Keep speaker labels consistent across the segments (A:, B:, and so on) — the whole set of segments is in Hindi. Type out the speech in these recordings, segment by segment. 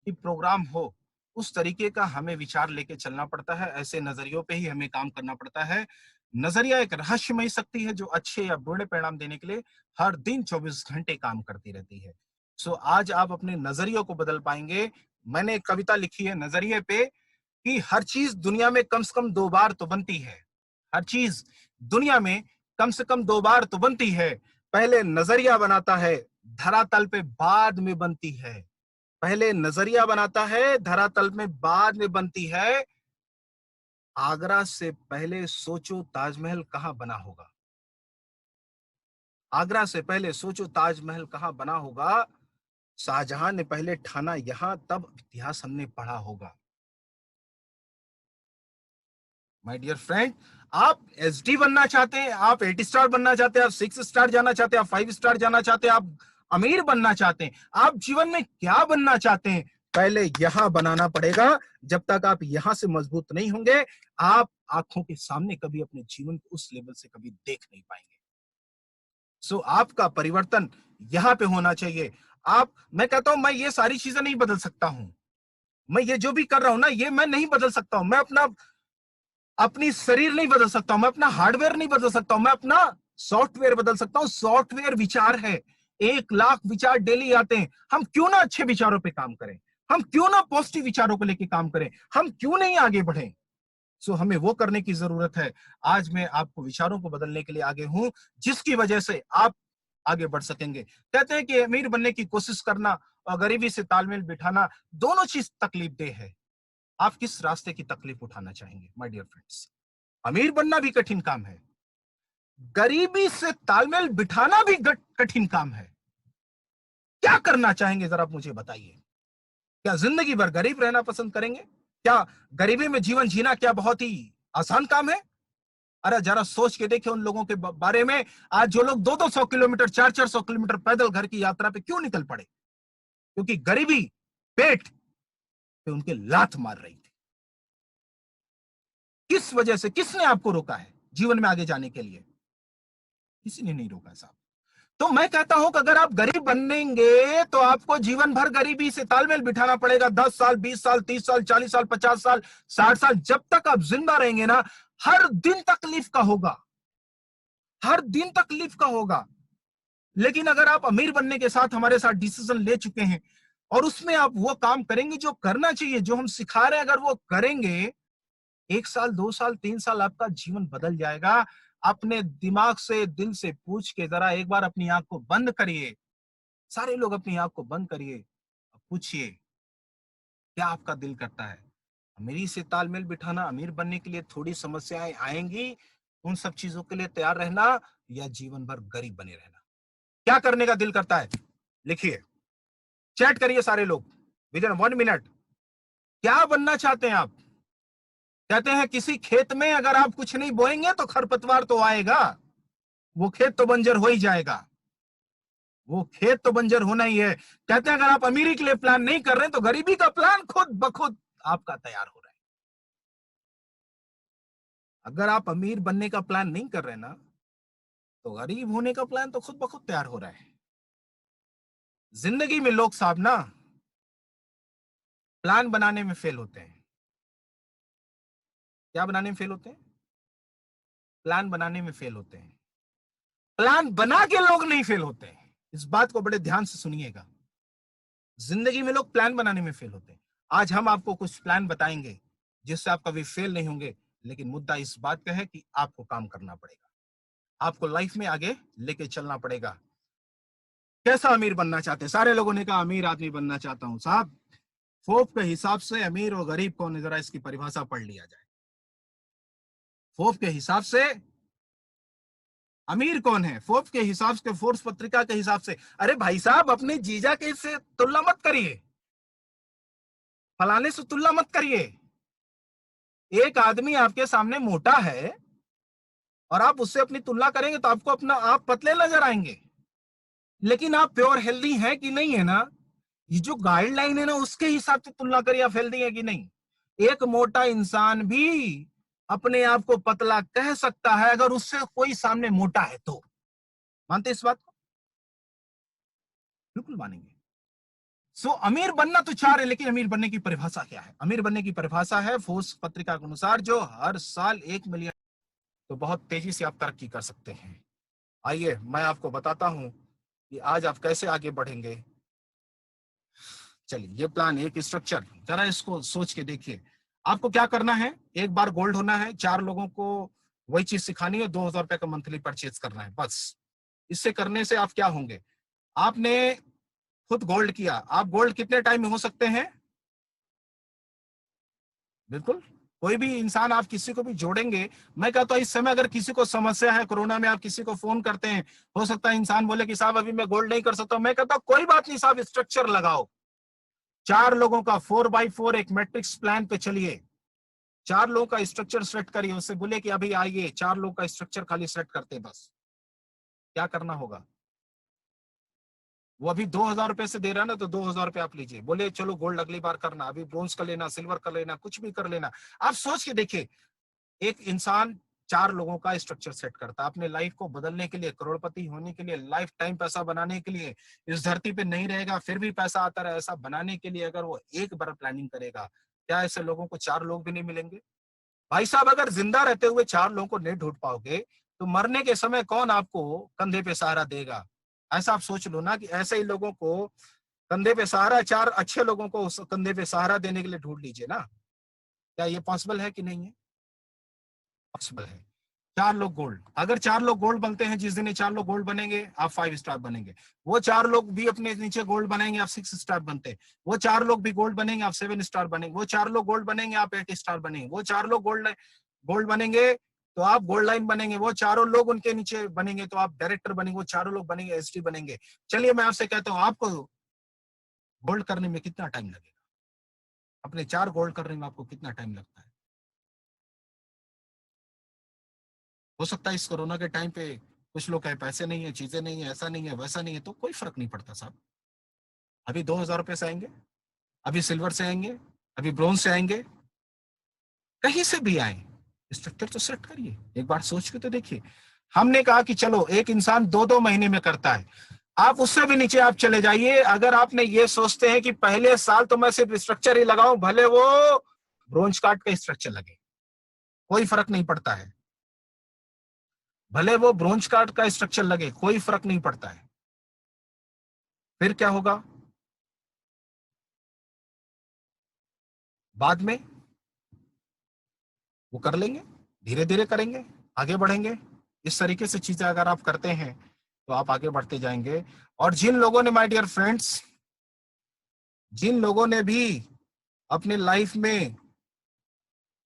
A: कि प्रोग्राम हो, उस तरीके का हमें विचार लेके चलना पड़ता है, ऐसे नज़रियों पे ही हमें काम करना पड़ता है। नज़रिया एक रहस्यमयी शक्ति है जो अच्छे या बुरे परिणाम देने के लिए हर दिन 24 घंटे काम करती रहती है। सो आज आप अपने नज़रियों को बदल पाएँगे। मैंने एक कविता लिखी है नज़रिए पे कि हर चीज़ दुनिया में कम से कम 2 बार तो बनती है। हर चीज़ दुनिया में कम से कम 2 बार तो बनती है। पहले नज़रिया बनाता है, धरातल पे बाद में बनती है। पहले नज़रिया बनाता है, धरातल में बाद में बनती है। आगरा से पहले सोचो ताजमहल कहाँ बना होगा? आगरा से पहले सोचो ताजमहल कहाँ बना होगा? शाहजहां ने पहले ठाना यहां, तब इतिहास हमने पढ़ा होगा। माय डियर फ्रेंड, आप एसडी बनना चाहते हैं, आप 8 स्टार बनना चाहते हैं, आप 6 स्टार जाना चाहते हैं, आप 5 स्टार जाना चाहते हैं, आप अमीर बनना चाहते हैं, आप जीवन में क्या बनना चाहते हैं, पहले यहां बनाना पड़ेगा। जब तक आप यहां से मजबूत नहीं होंगे, आप आंखों के सामने कभी अपने जीवन को उस लेवल से कभी देख नहीं पाएंगे। सो आपका परिवर्तन यहां पे होना चाहिए। आप मैं कहता हूं मैं ये सारी चीजें नहीं बदल सकता हूं, मैं ये जो भी कर रहा हूं ना, ये मैं नहीं बदल सकता हूं। मैं अपनी शरीर नहीं बदल सकता हूं, मैं अपना हार्डवेयर नहीं बदल सकता हूं, मैं अपना सॉफ्टवेयर बदल सकता हूं। सॉफ्टवेयर विचार है। 1 लाख विचार डेली आते हैं। हम क्यों ना अच्छे विचारों पे काम करें, हम क्यों ना पॉजिटिव विचारों को लेके काम करें, हम क्यों नहीं आगे बढ़े। सो हमें वो करने की जरूरत है। आज मैं आपको विचारों को बदलने के लिए आगे हूं, जिसकी वजह से आप आगे बढ़ सकेंगे। कहते हैं कि अमीर बनने की कोशिश करना और गरीबी से तालमेल बिठाना दोनों चीज तकलीफ दे है। आप किस रास्ते की तकलीफ उठाना चाहेंगे माय डियर फ्रेंड्स? अमीर बनना भी कठिन काम है, गरीबी से तालमेल बिठाना भी कठिन काम है। क्या करना चाहेंगे जरा आप मुझे बताइए? क्या जिंदगी भर गरीब रहना पसंद करेंगे? क्या गरीबी में जीवन जीना क्या बहुत ही आसान काम है? अरे जरा सोच के देखिए उन लोगों के बारे में, आज जो लोग 200-200 किलोमीटर 400-400 किलोमीटर पैदल घर की यात्रा पे क्यों निकल पड़े? क्योंकि गरीबी पेट पे उनके लात मार रही थी। किस वजह से, किसने आपको रोका है जीवन में आगे जाने के लिए? किसी ने नहीं रोका साहब। तो मैं कहता हूं कि अगर आप गरीब बनेंगे तो आपको जीवन भर गरीबी से तालमेल बिठाना पड़ेगा। 10 साल, 20 साल, 30 साल, 40 साल, 50 साल, 60 साल, जब तक आप जिंदा रहेंगे ना, हर दिन तकलीफ का होगा, हर दिन तकलीफ का होगा। लेकिन अगर आप अमीर बनने के साथ हमारे साथ डिसीजन ले चुके हैं और उसमें आप वो काम करेंगे जो करना चाहिए, जो हम सिखा रहे हैं, अगर वो करेंगे, 1 साल, 2 साल, 3 साल आपका जीवन बदल जाएगा। अपने दिमाग से, दिल से पूछ के जरा एक बार अपनी आंख को बंद करिए। सारे लोग अपनी आंख को बंद करिए, पूछिए क्या आपका दिल करता है? अमीरी से तालमेल बिठाना, अमीर बनने के लिए थोड़ी समस्याएं आएंगी, उन सब चीजों के लिए तैयार रहना, या जीवन भर गरीब बने रहना? क्या करने का दिल करता है? लिखिए, चैट करिए सारे लोग विद इन 1 मिनट। क्या बनना चाहते हैं आप? कहते हैं किसी खेत में अगर आप कुछ नहीं बोएंगे तो खरपतवार तो आएगा, वो खेत तो बंजर हो ही जाएगा, वो खेत तो बंजर होना ही है। कहते हैं अगर आप अमीरी के लिए प्लान नहीं कर रहे हैं तो गरीबी का प्लान खुद ब खुद आपका तैयार हो रहा है। अगर आप अमीर बनने का प्लान नहीं कर रहे ना, तो गरीब होने का प्लान तो खुद ब खुद तैयार हो रहा है। जिंदगी में लोग साहब ना प्लान बनाने में फेल होते हैं। क्या बनाने में फेल होते हैं? प्लान बनाने में फेल होते हैं। प्लान बना के लोग नहीं फेल होते हैं। इस बात को बड़े ध्यान से सुनिएगा। जिंदगी में लोग प्लान बनाने में फेल होते हैं। आज हम आपको कुछ प्लान बताएंगे जिससे आप कभी फेल नहीं होंगे, लेकिन मुद्दा इस बात का है कि आपको काम करना पड़ेगा, आपको लाइफ में आगे लेके चलना पड़ेगा। कैसा अमीर बनना चाहते हैं? सारे लोगों ने कहा अमीर आदमी बनना चाहता हूं साहब। फोर्ब के हिसाब से अमीर और गरीब कौन है, जरा इसकी परिभाषा पढ़ लिया जाए। फोर्ब के हिसाब से अमीर कौन है, फोर्ब्स के हिसाब से, फोर्ब्स पत्रिका के हिसाब से। अरे भाई साहब, अपने जीजा के से तुलना मत करिए, फलाने से तुलना मत करिए। एक आदमी आपके सामने मोटा है और आप उससे अपनी तुलना करेंगे तो आपको अपना आप पतले नजर आएंगे, लेकिन आप प्योर हेल्दी हैं कि नहीं है ना, ये जो गाइडलाइन है ना, उसके हिसाब से तुलना करिए आप हेल्दी है कि नहीं। एक मोटा इंसान भी अपने आप को पतला कह सकता है अगर उससे कोई सामने मोटा है तो। मानते इस बात को? बिल्कुल मानेंगे। सो अमीर बनना तो चाह रहे, लेकिन अमीर बनने की परिभाषा क्या है? अमीर बनने की परिभाषा है फोर्ब्स पत्रिका के अनुसार, जो हर साल 1 मिलियन, तो बहुत तेजी से आप तरक्की कर सकते हैं। आइए मैं आपको बताता हूं कि आज आप कैसे आगे बढ़ेंगे। चलिए, ये प्लान, एक स्ट्रक्चर, जरा इसको सोच के देखिए। आपको क्या करना है? एक बार गोल्ड होना है, 4 लोगों को वही चीज सिखानी है, 2000 रुपए का मंथली परचेज करना है, बस। इससे करने से आप क्या होंगे? आपने खुद गोल्ड किया, आप गोल्ड कितने टाइम में हो सकते हैं? बिल्कुल। कोई भी इंसान, आप किसी को भी जोड़ेंगे, मैं कहता हूं इस समय अगर किसी को समस्या है, कोरोना में आप किसी को फोन करते हैं, हो सकता है इंसान बोले कि साहब अभी मैं गोल्ड नहीं कर सकता, मैं कहता हूं कोई बात नहीं साहब, स्ट्रक्चर लगाओ। 4 लोगों का 4x4 एक मैट्रिक्स प्लान पे चलिए, 4 लोगों का स्ट्रक्चर सेट करिए, उससे बोले कि अभी आइए 4 लोगों का स्ट्रक्चर खाली सेट करते, बस। क्या करना होगा? वो अभी 2000 रुपए से दे रहा है ना, तो 2000 रुपए आप लीजिए, बोले चलो गोल्ड अगली बार करना, अभी ब्रोंज कर लेना, सिल्वर कर लेना, कुछ भी कर लेना। आप सोच के देखिए, एक इंसान 4 लोगों का स्ट्रक्चर सेट करता है अपने लाइफ को बदलने के लिए, करोड़पति होने के लिए, लाइफ टाइम पैसा बनाने के लिए, इस धरती पे नहीं रहेगा फिर भी पैसा आता रहे, ऐसा बनाने के लिए अगर वो एक बार प्लानिंग करेगा, क्या ऐसे लोगों को 4 लोग भी नहीं मिलेंगे? भाई साहब, अगर जिंदा रहते हुए 4 लोगों को नहीं ढूंढ पाओगे, तो मरने के समय कौन आपको कंधे पे सहारा देगा? ऐसा आप सोच लो ना, कि ऐसे ही लोगों को कंधे पे सहारा, 4 अच्छे लोगों को उस कंधे पे सहारा देने के लिए ढूंढ लीजिए ना। क्या ये पॉसिबल है कि नहीं है? पॉसिबल है। 4 लोग गोल्ड, अगर 4 लोग गोल्ड बनते हैं, जिस दिन ये 4 लोग गोल्ड बनेंगे, आप 5 स्टार बनेंगे। वो 4 लोग भी अपने नीचे गोल्ड बनाएंगे, आप 6 स्टार बनते हैं। वो 4 लोग भी गोल्ड बनेंगे, आप 7 स्टार बनेंगे। वो 4 लोग गोल्ड बनेंगे, आप 8 स्टार बनेंगे। वो 4 लोग गोल्ड गोल्ड बनेंगे, तो आप गोल्ड लाइन बनेंगे। वो चारों लोग उनके नीचे बनेंगे, तो आप डायरेक्टर बनेंगे। वो चारों लोग बनेंगे, एसडी बनेंगे। चलिए मैं आपसे कहता हूँ, आपको गोल्ड करने में कितना टाइम लगेगा? अपने 4 गोल्ड करने में आपको कितना टाइम लगता है? हो सकता है इस कोरोना के टाइम पे कुछ लोग कहे पैसे नहीं है, चीजें नहीं है, ऐसा नहीं है, वैसा नहीं है, तो कोई फर्क नहीं पड़ता साहब। अभी 2000 रुपए से आएंगे, अभी सिल्वर से आएंगे, अभी ब्रोंज से आएंगे, कहीं से भी आए, स्ट्रक्चर तो सेट करिए, एक बार सोच के तो देखिए। हमने कहा कि चलो एक इंसान 2-2 महीने में करता है, आप उससे भी नीचे आप चले जाइए। अगर आपने ये सोचते हैं कि पहले साल तो मैं सिर्फ स्ट्रक्चर ही लगाऊं, भले वो ब्रोंज कार्ड का स्ट्रक्चर लगे, कोई फर्क नहीं पड़ता है। भले वो ब्रोंज कार्ड का स्ट्रक्चर लगे, कोई फर्क नहीं पड़ता है। फिर क्या होगा? बाद में वो कर लेंगे, धीरे धीरे करेंगे, आगे बढ़ेंगे। इस तरीके से चीजें अगर आप करते हैं, तो आप आगे बढ़ते जाएंगे। और जिन लोगों ने, माय डियर फ्रेंड्स, जिन लोगों ने भी अपने लाइफ में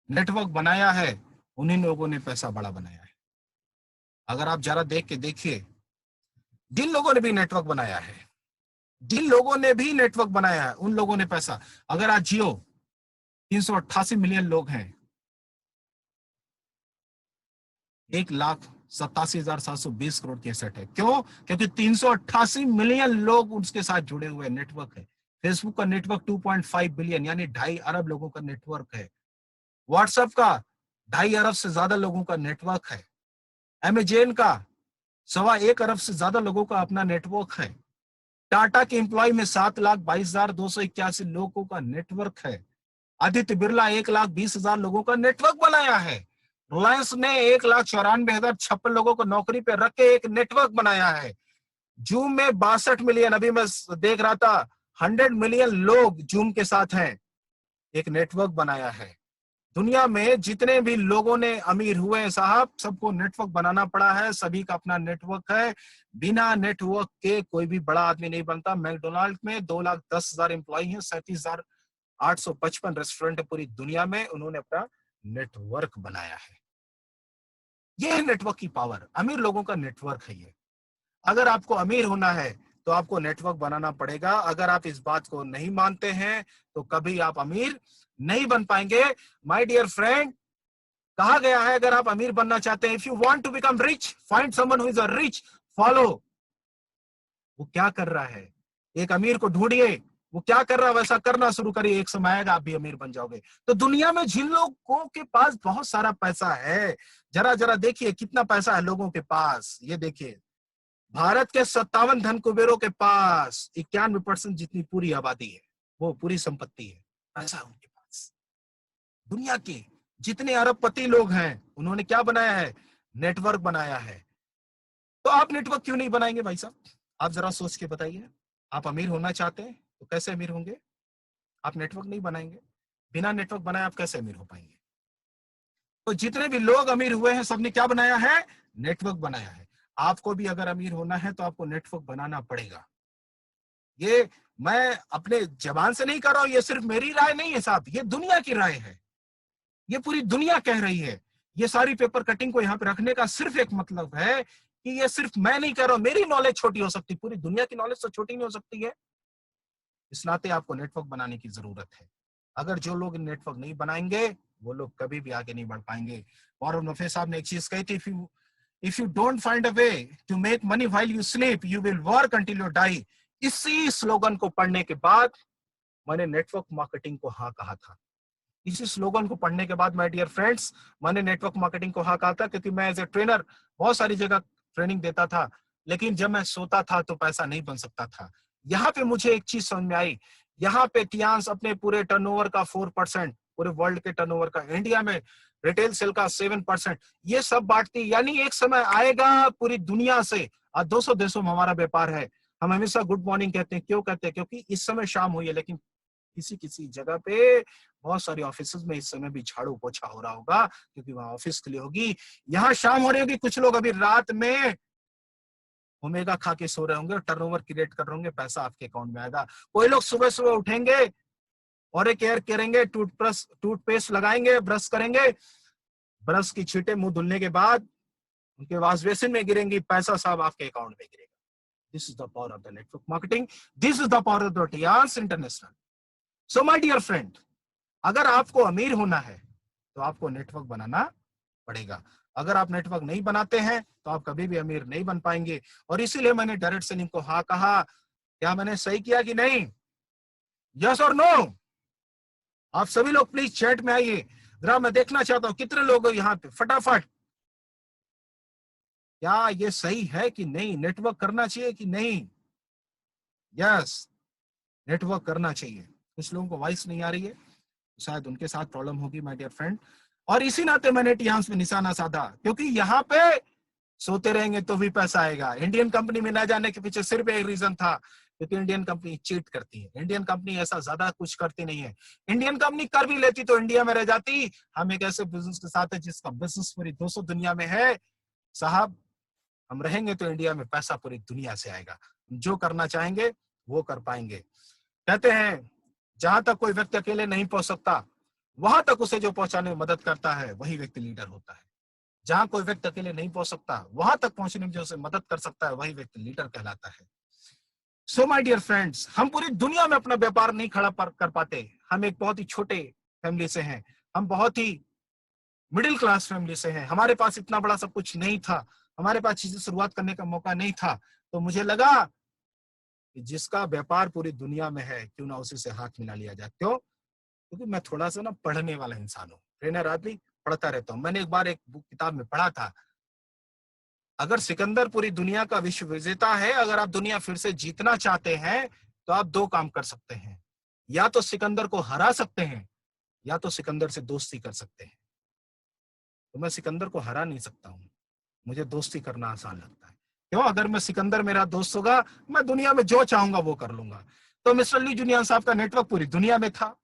A: नेटवर्क बनाया है, उन्हीं लोगों ने पैसा बड़ा बनाया है। अगर आप जरा देख के देखिए, जिन लोगों ने भी नेटवर्क बनाया है, जिन लोगों ने भी नेटवर्क बनाया है, उन लोगों ने पैसा। अगर आज जियो 388 मिलियन लोग हैं, 1,87,720 करोड़ की एसेट है। क्यों? क्योंकि 388 मिलियन लोग उसके साथ जुड़े हुए हैं, नेटवर्क है। फेसबुक का नेटवर्क 2.5 बिलियन यानी 2.5 अरब लोगों का नेटवर्क है। व्हाट्सएप का 2.5 अरब से ज्यादा लोगों का नेटवर्क है। अमेजन का 1.25 अरब से ज्यादा लोगों का अपना नेटवर्क है। टाटा के एम्प्लॉय में 7,22,281 लोगों का नेटवर्क है। आदित्य बिरला 1,20,000 लोगों का नेटवर्क बनाया है। रिलायंस ने 1,94,056 लोगों को नौकरी पे रख के एक नेटवर्क बनाया है। जूम में 62 मिलियन, अभी मैं देख रहा था, 100 मिलियन लोग जूम के साथ हैं, एक नेटवर्क बनाया है। दुनिया में जितने भी लोगों ने अमीर हुए हैं साहब, सबको नेटवर्क बनाना पड़ा है, सभी का अपना नेटवर्क है। बिना नेटवर्क के कोई भी बड़ा आदमी नहीं बनता। मैकडोनाल्ड में 2,10,000 एम्प्लॉय हैं, 37,855 रेस्टोरेंट है पूरी दुनिया में, उन्होंने अपना नेटवर्क बनाया है। ये है नेटवर्क की पावर, अमीर लोगों का नेटवर्क है ये। अगर आपको अमीर होना है, तो आपको नेटवर्क बनाना पड़ेगा। अगर आप इस बात को नहीं मानते हैं, तो कभी आप अमीर नहीं बन पाएंगे। माय डियर फ्रेंड, कहा गया है, अगर आप अमीर बनना चाहते हैं, if you want to become rich, find someone who is a rich, follow. वो क्या कर रहा है, एक अमीर को ढूंढिए, वो क्या कर रहा है वैसा करना शुरू करिए, एक समय आएगा आप भी अमीर बन जाओगे। तो दुनिया में जिन लोगों के पास बहुत सारा पैसा है, जरा जरा देखिए कितना पैसा है लोगों के पास, ये देखिए। भारत के 57 धन कुबेरों के पास 91% जितनी पूरी आबादी है, वो पूरी संपत्ति है, पैसा है उनके पास। दुनिया के जितने अरबपति लोग हैं, उन्होंने क्या बनाया है? नेटवर्क बनाया है। तो आप नेटवर्क क्यों नहीं बनाएंगे भाई साहब? आप जरा सोच के बताइए। आप अमीर होना चाहते हैं तो कैसे अमीर होंगे? आप नेटवर्क नहीं बनाएंगे। बिना नेटवर्क बनाए आप कैसे अमीर हो पाएंगे? तो जितने भी लोग अमीर हुए हैं, सबने क्या बनाया है? नेटवर्क बनाया है। आपको भी अगर अमीर होना है तो आपको नेटवर्क बनाना पड़ेगा। ये मैं अपने जबान से नहीं कर रहा हूं, ये सिर्फ मेरी राय नहीं है साहब, ये दुनिया की राय है, ये पूरी दुनिया कह रही है। ये सारी पेपर कटिंग को यहाँ पे रखने का सिर्फ एक मतलब है कि ये सिर्फ मैं नहीं कह रहा हूं, मेरी नॉलेज छोटी हो सकती, पूरी दुनिया की नॉलेज तो छोटी नहीं हो सकती है। इस नाते आपको नेटवर्क बनाने की जरूरत है। अगर जो लोग नेटवर्क नहीं बनाएंगे, वो लोग कभी भी आगे नहीं बढ़ पाएंगे। वॉरेन बफेट साहब ने एक चीज कही थी, if you don't find a way to make money while you sleep, you will work until you die। इसी स्लोगन को पढ़ने के बाद मैंने नेटवर्क मार्केटिंग को हाँ कहा था। इसी स्लोगन को पढ़ने के बाद माय डियर फ्रेंड्स, मैंने नेटवर्क मार्केटिंग को हाँ कहा था, क्योंकि मैं एज ए ट्रेनर बहुत सारी जगह ट्रेनिंग देता था, लेकिन जब मैं सोता था तो पैसा नहीं बन सकता था। यहाँ पे मुझे एक चीज समझ में आई, यहाँ पे टियांस अपने पूरे टर्नओवर का 4%, पूरे वर्ल्ड के टर्नओवर का, इंडिया में रिटेल सेल का 7%, ये सब बांटती। यानी एक समय आएगा पूरी दुनिया से, आज 200 देशों में हमारा व्यापार है, हम हमेशा गुड मॉर्निंग कहते हैं। क्यों कहते हैं? क्योंकि इस समय शाम हुई है, लेकिन किसी किसी जगह पे, बहुत सारी ऑफिस में इस समय भी झाड़ू पोछा हो रहा होगा, क्योंकि वहां ऑफिस के लिए होगी। यहाँ शाम हो रही होगी, कुछ लोग अभी रात में ओमेगा खा के सो रहे होंगे, टर्नओवर क्रिएट कर रहे होंगे, पैसा आपके अकाउंट में आएगा। कोई लोग सुबह सुबह उठेंगे और एक केयर करेंगे, टूथपेस्ट लगाएंगे, ब्रश करेंगे, ब्रश की छींटे मुंह धुलने के बाद उनके वॉश बेसिन में गिरेंगी, पैसा साहब आपके अकाउंट में गिरेगा। This is the power of the network marketing, this is the power of the Tiens international. So my dear friend, अगर आपको अमीर होना है तो आपको नेटवर्क बनाना पड़ेगा। अगर आप नेटवर्क नहीं बनाते हैं तो आप कभी भी अमीर नहीं बन पाएंगे। और इसीलिए मैंने डायरेक्ट सेलिंग को हाँ कहा। क्या मैंने सही किया कि नहीं? यस और नो? आप सभी लोग प्लीज चैट में आइए, जरा मैं देखना चाहता हूं कितने लोग यहाँ पे, फटाफट। क्या ये सही है कि नहीं? नेटवर्क करना चाहिए कि नहीं? यस, नेटवर्क करना चाहिए। कुछ लोगों को वॉइस नहीं आ रही है, शायद उनके साथ प्रॉब्लम होगी माय डियर फ्रेंड। और इसी नाते मैंने टियांस में निशाना साधा, क्योंकि यहाँ पे सोते रहेंगे तो भी पैसा आएगा। इंडियन कंपनी में ना जाने के पीछे सिर्फ एक रीजन था, क्योंकि इंडियन कंपनी चीट करती है। इंडियन कंपनी ऐसा ज्यादा कुछ करती नहीं है। इंडियन कंपनी कर भी लेती तो इंडिया में रह जाती। हम एक ऐसे बिजनेस के साथ है जिसका बिजनेस पूरी 200 दुनिया में है साहब। हम रहेंगे तो इंडिया में पैसा पूरी दुनिया से आएगा। जो करना चाहेंगे वो कर पाएंगे। कहते हैं जहां तक कोई व्यक्ति अकेले नहीं पहुंच सकता, वहां तक उसे जो पहुंचाने में मदद करता है वही व्यक्ति लीडर होता है। जहां कोई व्यक्ति अकेले नहीं पहुंच सकता, वहां तक पहुंचने में जो उसे मदद कर सकता है वही व्यक्ति लीडर कहलाता है। सो माय डियर फ्रेंड्स, हम पूरी दुनिया में अपना व्यापार नहीं खड़ा कर पाते। हम एक बहुत ही छोटे फैमिली से हैं, हम बहुत ही मिडिल क्लास फैमिली से हैं। हमारे पास इतना बड़ा सब कुछ नहीं था, हमारे पास चीजें शुरुआत करने का मौका नहीं था। तो मुझे लगा कि जिसका व्यापार पूरी दुनिया में है, क्यों ना उसी से हाथ मिला लिया जाए। क्यों? क्योंकि मैं थोड़ा सा ना पढ़ने वाला इंसान हूँ, ट्रेनर आदमी, पढ़ता रहता हूँ। मैंने एक बार एक बुक किताब में पढ़ा था, अगर सिकंदर पूरी दुनिया का विश्व विजेता है, अगर आप दुनिया फिर से जीतना चाहते हैं तो आप दो काम कर सकते हैं, या तो सिकंदर को हरा सकते हैं या तो सिकंदर से दोस्ती कर सकते हैं। तो मैं सिकंदर को हरा नहीं सकता हूँ, मुझे दोस्ती करना आसान लगता है। क्यों? अगर मैं सिकंदर मेरा दोस्त होगा, मैं दुनिया में जो चाहूंगा वो कर लूंगा। तो मिस्टर ली जुनियान साहब का नेटवर्क पूरी दुनिया में था,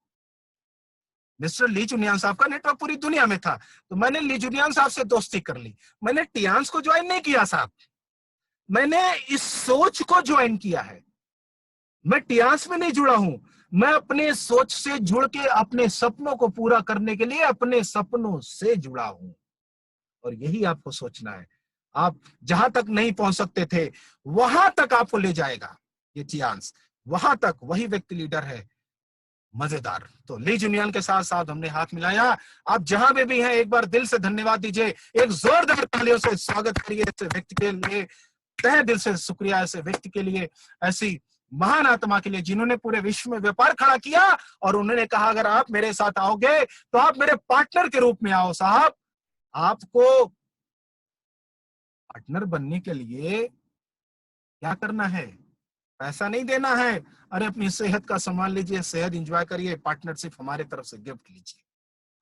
A: मिस्टर ली जुनियान साहब का नेटवर्क पूरी दुनिया में था। तो मैंने ली जुनियान साहब से दोस्ती कर ली। मैंने टियांस को ज्वाइन नहीं किया साहब, मैंने इस सोच को ज्वाइन किया है। मैं टियांस में नहीं जुड़ा हूं, मैं अपने सोच से जुड़ के अपने सपनों को पूरा करने के लिए अपने सपनों से जुड़ा हूं। और यही आपको सोचना है। आप जहां तक नहीं पहुंच सकते थे वहां तक आपको ले जाएगा ये टियांस, वहां तक वही व्यक्ति लीडर है। मजेदार। तो ली जुनियन के साथ साथ हमने हाथ मिलाया। आप जहां पे भी हैं एक बार दिल से धन्यवाद दीजिए, एक जोरदार तालियों से स्वागत करिए ऐसे व्यक्ति के लिए, तहे दिल से शुक्रिया ऐसे व्यक्ति के लिए, ऐसी महान आत्मा के लिए जिन्होंने पूरे विश्व में व्यापार खड़ा किया और उन्होंने कहा अगर आप मेरे साथ आओगे तो आप मेरे पार्टनर के रूप में आओ। साहब, आपको पार्टनर बनने के लिए क्या करना है? पैसा नहीं देना है। अरे अपनी सेहत का संभाल लीजिए, सेहत एंजॉय करिए, पार्टनरशिप हमारे तरफ से गिफ्ट लीजिए।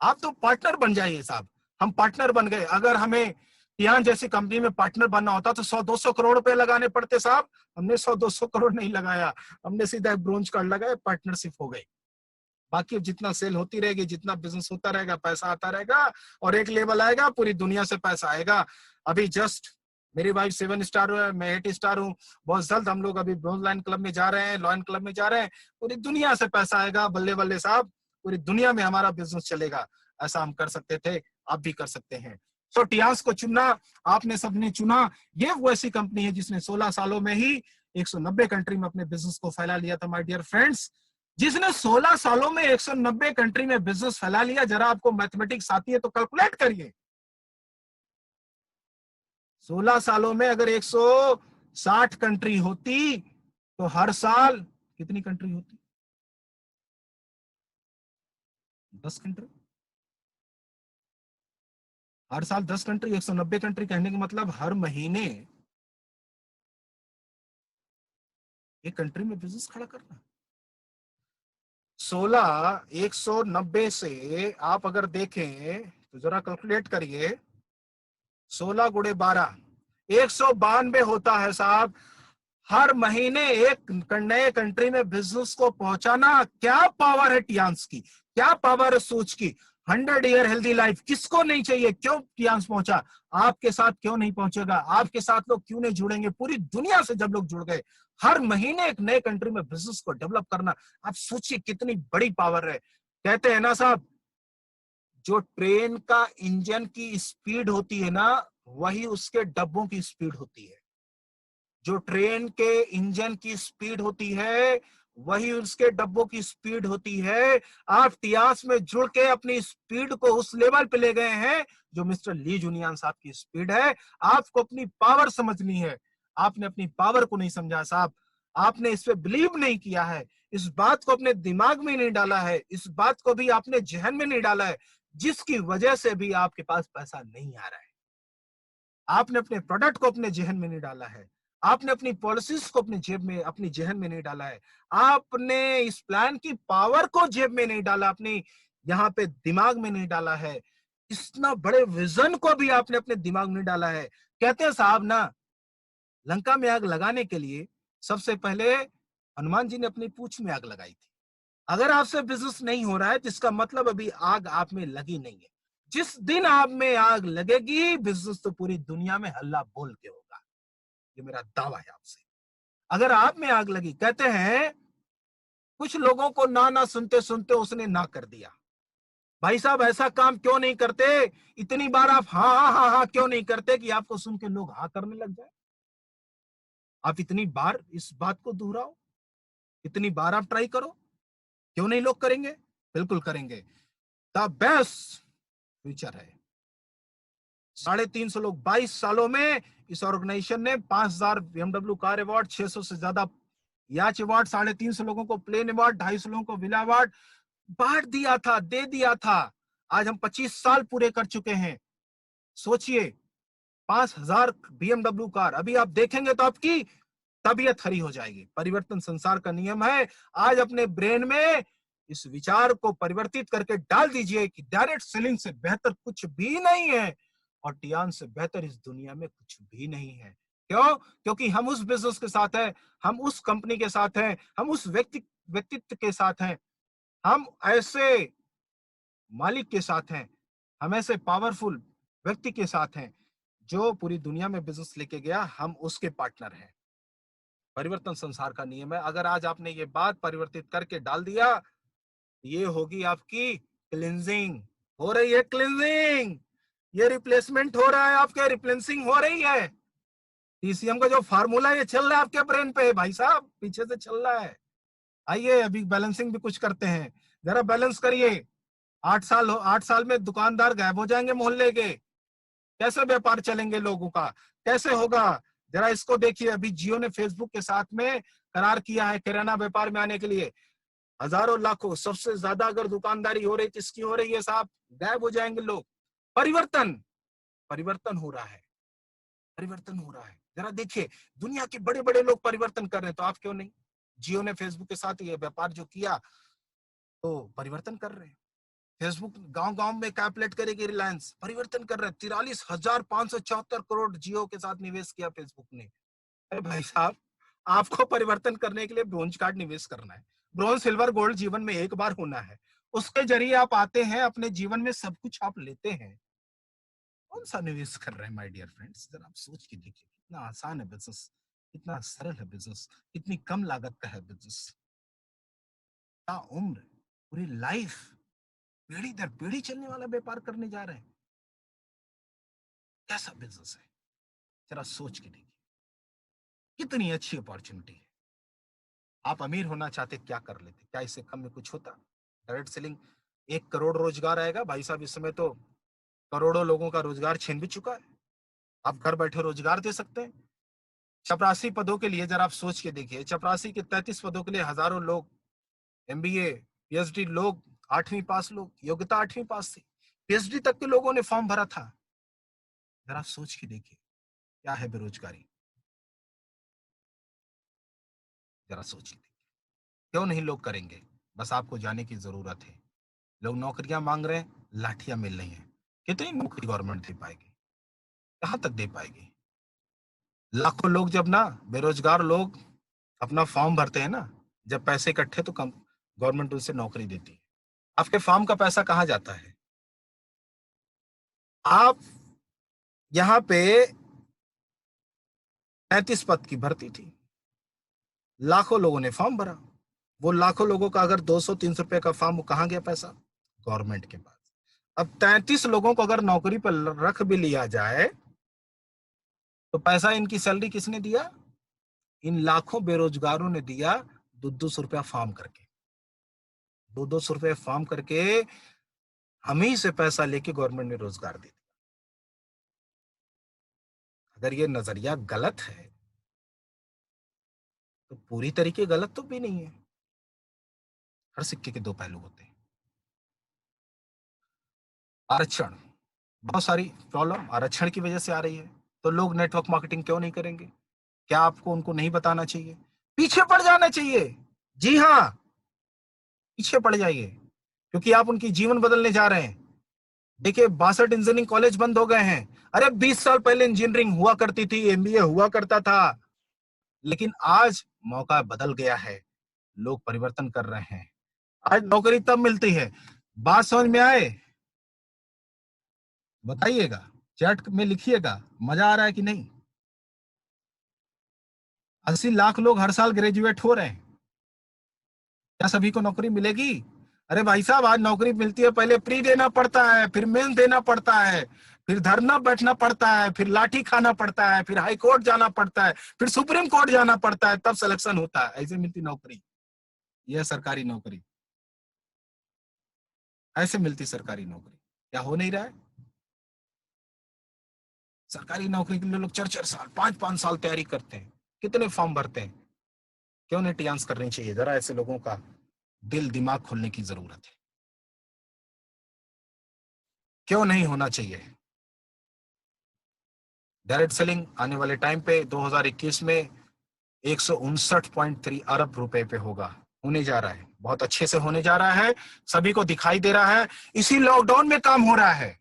A: आप तो पार्टनर बन जाइए साहब। हम पार्टनर बन गए। अगर हमें यहाँ जैसी कंपनी में पार्टनर बनना होता तो 100-200 करोड़ रुपए लगाने पड़ते साहब। हमने 100-200 करोड़ नहीं लगाया, हमने सीधा एक ब्रोंज कार्ड लगाया, पार्टनरशिप हो गई। बाकी जितना सेल होती रहेगी, जितना बिजनेस होता रहेगा, पैसा आता रहेगा, और एक लेवल आएगा पूरी दुनिया से पैसा आएगा। अभी जस्ट मेरी वाइफ 7 स्टार है, मैं 8 स्टार हूँ। बहुत जल्द हम लोग अभी ब्रोंज लाइन क्लब में जा रहे हैं, लॉयन क्लब में जा रहे हैं। पूरी दुनिया से पैसा आएगा, बल्ले बल्ले साहब, पूरी दुनिया में हमारा बिजनेस चलेगा। ऐसा हम कर सकते थे, आप भी कर सकते हैं। तो टियास को चुनना, आपने सबने चुना। ये वो ऐसी कंपनी है जिसने 16 सालों में ही 190 कंट्री में अपने बिजनेस को फैला लिया था। माय डियर फ्रेंड्स, जिसने 16 सालों में 190 कंट्री में बिजनेस फैला लिया, जरा आपको मैथमेटिक्स आती है तो कैलकुलेट करिए। 16 सालों में अगर 160 कंट्री होती तो हर साल कितनी कंट्री होती? 10 कंट्री। हर साल 10 कंट्री, 190 कंट्री कहने का मतलब हर महीने एक कंट्री में बिजनेस खड़ा करना। 16 190 से आप अगर देखें तो जरा कैलकुलेट करिए। 16 गुणे 12, 192 होता है साहब। हर महीने एक नए कंट्री में बिजनेस को पहुंचाना। क्या पावर है टियांस की, क्या पावर है सोच की। 100 ईयर हेल्दी लाइफ किसको नहीं चाहिए? क्यों टियांस पहुंचा? आपके साथ क्यों नहीं पहुंचेगा? आपके साथ लोग क्यों नहीं जुड़ेंगे? पूरी दुनिया से जब लोग जुड़ गए, हर महीने एक नए कंट्री में बिजनेस को डेवलप करना, आप सोचिए कितनी बड़ी पावर है। कहते हैं ना साहब, जो ट्रेन का इंजन की स्पीड होती है ना, वही उसके डब्बों की स्पीड होती है। जो ट्रेन के इंजन की स्पीड होती है, वही उसके डब्बों की स्पीड होती है। आप टियास में जुड़ के अपनी स्पीड को उस लेवल पे ले गए हैं जो मिस्टर ली जुनियान साहब की स्पीड है। आपको अपनी पावर समझनी है। आपने अपनी पावर को नहीं समझा साहब। आपने इस पे बिलीव नहीं किया है, इस बात को अपने दिमाग में नहीं डाला है, इस बात को भी आपने जहन में नहीं डाला है, जिसकी वजह से भी आपके पास पैसा नहीं आ रहा है। आपने अपने प्रोडक्ट को अपने जहन में नहीं डाला है, आपने अपनी पॉलिसीज को अपने जेब में, अपनी जहन में नहीं डाला है, आपने इस प्लान की पावर को जेब में नहीं डाला, अपनी यहाँ पे दिमाग में नहीं डाला है। इतना बड़े विजन को भी आपने अपने दिमाग में नहीं डाला है। कहते हैं साहब ना, लंका में आग लगाने के लिए सबसे पहले हनुमान जी ने अपनी पूंछ में आग लगाई थी। अगर आपसे बिजनेस नहीं हो रहा है तो इसका मतलब अभी आग आप में लगी नहीं है। जिस दिन आप में आग लगेगी, बिजनेस तो पूरी दुनिया में हल्ला बोल के होगा। ये मेरा दावा है आपसे। अगर आप में आग लगी, कहते हैं कुछ लोगों को ना ना सुनते सुनते उसने ना कर दिया। भाई साहब, ऐसा काम क्यों नहीं करते? इतनी बार आप हाँ हाँ हाँ हाँ क्यों नहीं करते कि आपको सुन के लोग हाँ करने लग जाए? आप इतनी बार इस बात को दोहराओ, इतनी बार आप ट्राई करो, क्यों नहीं लोग करेंगे? बिल्कुल करेंगे। द बेस्ट फ्यूचर है। 350 लोग 22 सालों में, इस ऑर्गेनाइजेशन ने 5000 BMW कार अवार्ड, 600 से ज्यादा याच अवार्ड, 350 लोगों को प्लेन अवार्ड, 250 लोगों को विला अवार्ड बांट दिया था, दे दिया था। आज हम 25 साल पूरे कर चुके हैं। सोचिए, 5000 BMW कार, अभी आप देखेंगे तो आपकी तबीयत हरी हो जाएगी। परिवर्तन संसार का नियम है। आज अपने ब्रेन में इस विचार को परिवर्तित करके डाल दीजिए कि डायरेक्ट सेलिंग से बेहतर कुछ भी नहीं है, और टियान से बेहतर इस दुनिया में कुछ भी नहीं है। क्यों? क्योंकि हम उस बिजनेस के साथ हैं, हम उस कंपनी के साथ हैं, हम उस व्यक्तित्व के साथ हैं, हम ऐसे मालिक के साथ हैं, हम ऐसे पावरफुल व्यक्ति के साथ हैं जो पूरी दुनिया में बिजनेस लेके गया। हम उसके पार्टनर हैं। परिवर्तन संसार का नियम है। अगर आज आपने ये बात परिवर्तित करके डाल दिया, ये होगी आपकी क्लिंजिंग। हो रही है क्लिंजिंग, ये रिप्लेसमेंट हो रहा है, आपके रिप्लेसिंग हो रही है। टीसीएम का जो फार्मूला ये चल रहा है आपके ब्रेन पे भाई साहब, पीछे से चल रहा है। आइए अभी बैलेंसिंग भी कुछ करते हैं, जरा बैलेंस करिए। 8 साल में दुकानदार गायब हो जाएंगे मोहल्ले के। कैसे व्यापार चलेंगे लोगों का, कैसे होगा? जरा इसको देखिए। अभी जियो ने फेसबुक के साथ में करार किया है किराना व्यापार में आने के लिए। हजारों लाखों, सबसे ज्यादा अगर दुकानदारी हो रही किसकी हो रही है साहब? गायब हो जाएंगे लोग। परिवर्तन, परिवर्तन हो रहा है, परिवर्तन हो रहा है। जरा देखिए, दुनिया के बड़े बड़े लोग परिवर्तन कर रहे हैं, तो आप क्यों नहीं? जियो ने फेसबुक के साथ ये व्यापार जो किया, तो परिवर्तन कर रहे हैं। फेसबुक गांव गांव में कैपलेट करेगी, रिलायंस परिवर्तन कर रहे हैं। 43,574 करोड़ जियो के साथ निवेश किया फेसबुक ने। अरे भाई साहब, आपको परिवर्तन करने के लिए ब्रोंज कार्ड निवेश करना है। ब्रोंज सिल्वर गोल्ड जीवन में एक बार होना है, उसके जरिए आप आते हैं, अपने जीवन में सब कुछ आप लेते हैं। कौन सा निवेश कर रहे हैं माय डियर फ्रेंड्स? जरा आप सोच के देखिए, कितना आसान है बिजनेस, कितना सरल है बिजनेस, कितनी कम लागत का है बिजनेस। क्या उम्र, पूरी लाइफ, पीढ़ी दर पीढ़ी चलने वाला व्यापार करने जा रहे हैं। कैसा बिजनेस है? जरा सोच के देखिए, कितनी अच्छी अपॉर्चुनिटी है। आप अमीर होना चाहते, क्या कर लेते? क्या इससे कम में कुछ होता? डायरेक्ट सेलिंग, 1 करोड़ रोजगार आएगा भाई साहब। इस समय तो करोड़ों लोगों का रोजगार छीन भी चुका है। आप घर बैठे रोजगार दे सकते हैं। चपरासी पदों के लिए जरा आप सोच के देखिए, चपरासी के 33 पदों के लिए हजारों लोग, एमबीए पीएचडी लोग, 8वीं पास लोग, योग्यता 8वीं पास थी, पीएचडी तक के लोगों ने फॉर्म भरा था। जरा सोच के देखिए, क्या है बेरोजगारी? जरा सोच के देखिए, क्यों नहीं लोग करेंगे? बस आपको जाने की जरूरत है। लोग नौकरियां मांग रहे हैं, लाठियां मिल रही हैं। कितनी नौकरी गवर्नमेंट दे पाएगी? कहां तक दे पाएगी? लाखों लोग जब ना, बेरोजगार लोग अपना फॉर्म भरते हैं ना, जब पैसे इकट्ठे तो कम गवर्नमेंट उनसे नौकरी देती है। आपके फॉर्म का पैसा कहाँ जाता है? आप यहाँ पे 35 पद की भर्ती थी, लाखों लोगों ने फॉर्म भरा। वो लाखों लोगों का अगर 200-300 रुपए का फॉर्म, वो कहाँ गया पैसा? गवर्नमेंट के पास। अब 33 लोगों को अगर नौकरी पर रख भी लिया जाए, तो पैसा इनकी सैलरी किसने दिया? इन लाखों बेरोजगारों ने दिया, 200-200 रुपया फॉर्म करके। 200-200 रुपये फॉर्म करके हम ही से पैसा लेके गवर्नमेंट ने रोजगार दे दिया। अगर ये नजरिया गलत है, तो पूरी तरीके गलत तो भी नहीं है। हर सिक्के के दो पहलू होते हैं। आरक्षण, बहुत सारी प्रॉब्लम आरक्षण की वजह से आ रही है। तो लोग नेटवर्क मार्केटिंग क्यों नहीं करेंगे? क्या आपको उनको नहीं बताना चाहिए? पीछे पड़ जाना चाहिए। जी हाँ, पीछे पड़ जाइए, क्योंकि आप उनकी जीवन बदलने जा रहे हैं। देखिए, 62 इंजीनियरिंग कॉलेज बंद हो गए हैं। अरे 20 साल पहले इंजीनियरिंग हुआ करती थी, एमबीए हुआ करता था। लेकिन आज मौका बदल गया है, लोग परिवर्तन कर रहे हैं। आज नौकरी तब मिलती है। बात समझ में आए? बताइएगा, चैट में लिखिएगा, मजा आ रहा है कि नहीं? 80 लाख लोग हर साल ग्रेजुएट हो रहे हैं। क्या सभी को नौकरी मिलेगी? अरे भाई साहब, आज नौकरी मिलती है, पहले प्री देना पड़ता है, फिर मेन देना पड़ता है, फिर धरना बैठना पड़ता है, फिर लाठी खाना पड़ता है, फिर हाई कोर्ट जाना पड़ता है, फिर सुप्रीम कोर्ट जाना पड़ता है, तब सिलेक्शन होता है। ऐसे मिलती नौकरी। यह सरकारी नौकरी, ऐसे मिलती सरकारी नौकरी। क्या हो नहीं रहा है? सरकारी नौकरी के लिए लोग 4-4 साल, 5-5 साल तैयारी करते हैं, कितने फॉर्म भरते हैं। क्यों नहीं टियान्स करनी चाहिए? जरा ऐसे लोगों का दिल दिमाग खोलने की जरूरत है। क्यों नहीं होना चाहिए? डायरेक्ट सेलिंग आने वाले टाइम पे 2021 में 159.3 अरब रुपए पे होगा, होने जा रहा है, बहुत अच्छे से होने जा रहा है। सभी को दिखाई दे रहा है। इसी लॉकडाउन में काम हो रहा है,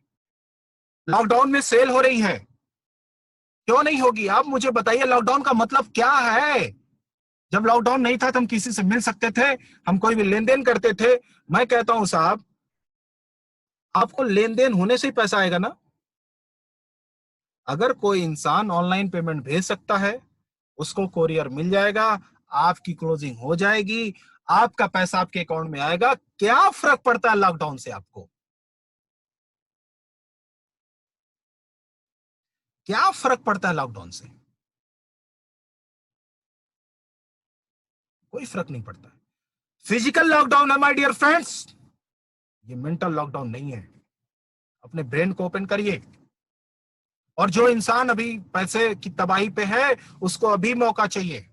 A: लॉकडाउन में सेल हो रही है। क्यों नहीं होगी? आप मुझे बताइए, लॉकडाउन का मतलब क्या है? जब लॉकडाउन नहीं था तो हम किसी से मिल सकते थे, हम कोई भी लेन देन करते थे। मैं कहता हूं साहब, आपको लेन देन होने से ही पैसा आएगा ना। अगर कोई इंसान ऑनलाइन पेमेंट भेज सकता है, उसको कोरियर मिल जाएगा, आपकी क्लोजिंग हो जाएगी, आपका पैसा आपके अकाउंट में आएगा। क्या फर्क पड़ता है लॉकडाउन से? आपको क्या फर्क पड़ता है लॉकडाउन से? कोई फर्क नहीं पड़ता। फिजिकल लॉकडाउन है माय डियर फ्रेंड्स, ये मेंटल लॉकडाउन नहीं है। अपने ब्रेन को ओपन करिए। और जो इंसान अभी पैसे की तबाही पे है, उसको अभी मौका चाहिए।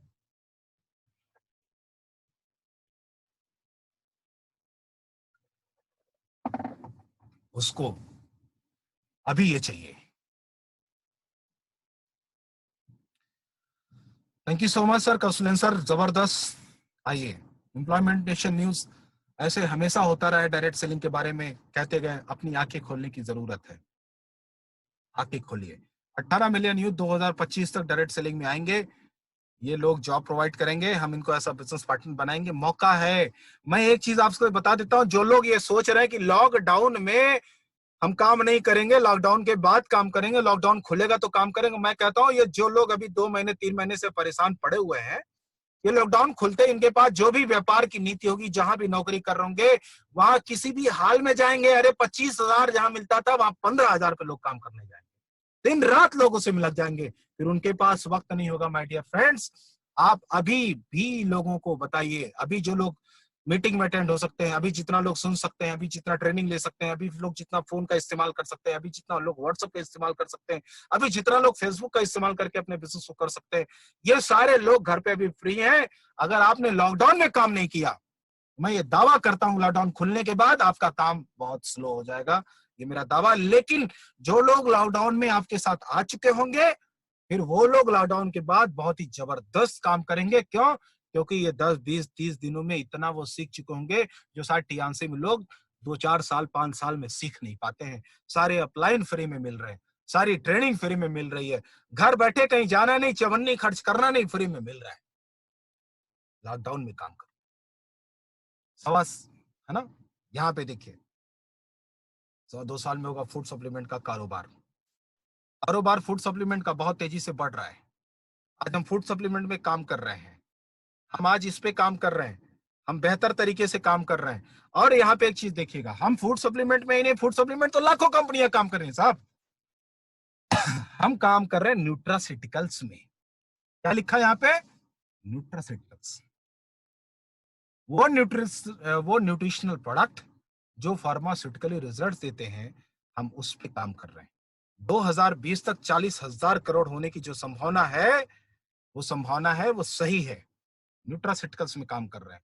A: उसको अभी ये चाहिए। Thank you so much sir, कौशलेन सर, जबरदस्त। आइए, एम्प्लॉयमेंट नेशन न्यूज ऐसे हमेशा होता रहा है, डायरेक्ट सेलिंग के बारे में कहते गए, अपनी आंखें खोलने की जरूरत है। आंखें खोलिए। 18 मिलियन यूथ 2025 तक डायरेक्ट सेलिंग में आएंगे। ये लोग जॉब प्रोवाइड करेंगे, हम इनको ऐसा बिजनेस पार्टनर बनाएंगे, मौका है। मैं एक चीज आपको बता देता हूं, जो लोग ये सोच रहे हैं कि लॉकडाउन में हम काम नहीं करेंगे, लॉकडाउन के बाद काम करेंगे, लॉकडाउन खुलेगा तो काम करेंगे, मैं कहता हूं ये जो लोग अभी 2 महीने 3 महीने से परेशान पड़े हुए हैं, ये लॉकडाउन खुलते इनके पास जो भी व्यापार की नीति होगी, जहां भी नौकरी कर रहे होंगे, वहां किसी भी हाल में जाएंगे। अरे 25,000 जहां मिलता था, वहां 15,000 पे लोग काम करने जाएंगे, दिन रात लोगों से मिलक जाएंगे, फिर उनके पास वक्त नहीं होगा। माय डियर फ्रेंड्स, आप अभी भी लोगों को बताइए, अभी जो लोग मीटिंग में अटेंड हो सकते हैं, अभी जितना लोग सुन सकते हैं, अभी जितना ट्रेनिंग ले सकते हैं, अभी लोग जितना फोन का इस्तेमाल कर सकते हैं, अभी जितना लोग व्हाट्सएप का इस्तेमाल कर सकते हैं, अभी जितना लोग फेसबुक का इस्तेमाल करके अपने बिजनेस को कर सकते हैं, ये सारे लोग घर पे अभी फ्री हैं। अगर आपने लॉकडाउन में काम नहीं किया, मैं ये दावा करता हूं लॉकडाउन खुलने के बाद आपका काम बहुत स्लो हो जाएगा, ये मेरा दावा। लेकिन जो लोग लॉकडाउन में आपके साथ आ चुके होंगे, फिर वो लोग लॉकडाउन के बाद बहुत ही जबरदस्त काम करेंगे। क्यों? क्योंकि ये 10 20 30 दिनों में इतना वो सीख चुके होंगे, जो शायद टीएनसी में लोग 2 4 साल 5 साल में सीख नहीं पाते हैं। सारे अपलाइन फ्री में मिल रहे हैं, सारी ट्रेनिंग फ्री में मिल रही है, घर बैठे कहीं जाना नहीं, चवन्नी खर्च करना नहीं, फ्री में मिल रहा है। लॉकडाउन में काम करो, सवास है ना। यहाँ पे देखिए, 2 साल में होगा फूड सप्लीमेंट का कारोबार। कारोबार फूड सप्लीमेंट का बहुत तेजी से बढ़ रहा है। आज हम फूड सप्लीमेंट में काम कर रहे हैं, हम आज इस पे काम कर रहे हैं, हम बेहतर तरीके से काम कर रहे हैं। और यहाँ पे एक चीज देखिएगा, हम फूड सप्लीमेंट में ही नहीं, फूड सप्लीमेंट तो लाखों कंपनियां काम कर रही हैं साहब। हम काम कर रहे हैं न्यूट्रासिटिकल्स में। क्या लिखा है यहाँ पे? न्यूट्रासिटिकल्स। वो न्यूट्रिशनल प्रोडक्ट जो फार्मास्यूटिकली रिजल्ट देते हैं, हम उस पे काम कर रहे हैं। 2020 तक 40,000 करोड़ होने की जो संभावना है, वो संभावना है, वो सही है। न्यूट्रासिटिकल्स में काम कर रहे हैं।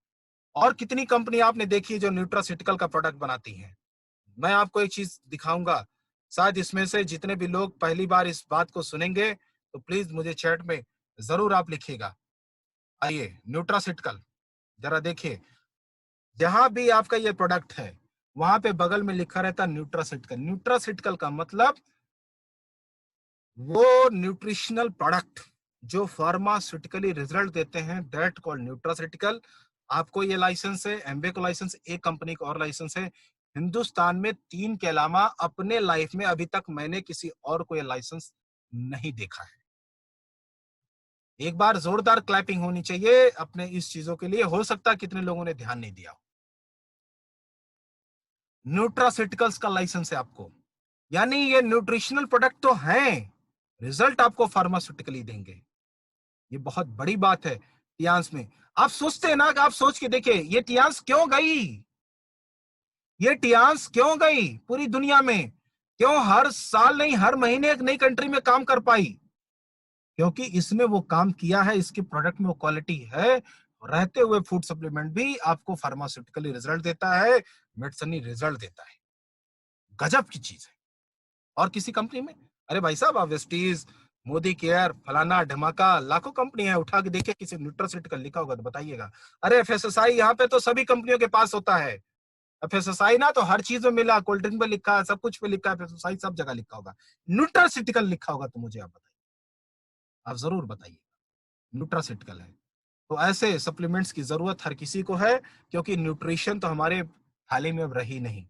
A: और कितनी कंपनी आपने देखी है जो न्यूट्रासिटिकल का प्रोडक्ट बनाती हैं। मैं आपको एक चीज दिखाऊंगा, शायद इसमें से जितने भी लोग पहली बार इस बात को सुनेंगे, तो प्लीज मुझे चैट में जरूर आप लिखिएगा। आइए, न्यूट्रासिटिकल जरा देखिए, जहां भी आपका ये प्रोडक्ट है, वहां पे बगल में लिखा रहता न्यूट्रासिटिकल। न्यूट्रासिटिकल का मतलब वो न्यूट्रिशनल प्रोडक्ट जो फार्मास्यूटिकली रिजल्ट देते हैं, दैट कॉल्ड न्यूट्रासिटिकल। आपको ये लाइसेंस है, एमबीए का लाइसेंस, एक कंपनी का और लाइसेंस है। हिंदुस्तान में 3 के अलावा अपने लाइफ में अभी तक मैंने किसी और को ये लाइसेंस नहीं देखा है। एक बार जोरदार क्लैपिंग होनी चाहिए अपने इस चीजों के लिए। हो सकता है कितने लोगों ने ध्यान नहीं दिया। न्यूट्रासिटिकल्स का लाइसेंस है आपको, यानी ये न्यूट्रिशनल प्रोडक्ट तो हैं, रिजल्ट आपको फार्मास्यूटिकली देंगे। ये बहुत बड़ी बात है टियांस में। आप सोचते हैं ना, कि आप सोच के देखिए, ये टियांस क्यों गई, ये टियांस क्यों गई पूरी दुनिया में, क्यों हर साल नहीं हर महीने एक नई कंट्री में काम कर पाई? क्योंकि इसने वो काम किया है, इसके प्रोडक्ट में वो क्वालिटी है। रहते हुए फूड सप्लीमेंट भी आपको फार्मास्यूटिकली रिजल्ट देता है, मेडिसिनी रिजल्ट देता है। गजब की चीज है। और किसी कंपनी में, अरे भाई साहब, आप वेस्टीज, मोदी केयर, फलाना ढमाका, लाखों कंपनी है, उठा के देखिए किसी न्यूट्रासिटिकल लिखा होगा तो बताइएगा। अरे एफएसएसआई यहाँ पे तो सभी कंपनियों के पास होता है। एफएसएसआई ना तो हर चीज में मिला, कोल्ड ड्रिंक पे लिखा है, सब कुछ पे लिखा है, एफएसएसआई सब जगह लिखा होगा। न्यूट्रासिटिकल लिखा होगा तो मुझे आप बताइए, आप जरूर बताइए। न्यूट्रासिटिकल है। तो ऐसे सप्लीमेंट्स की जरूरत हर किसी को है, क्योंकि न्यूट्रिशन तो हमारे थाली में अब रही नहीं।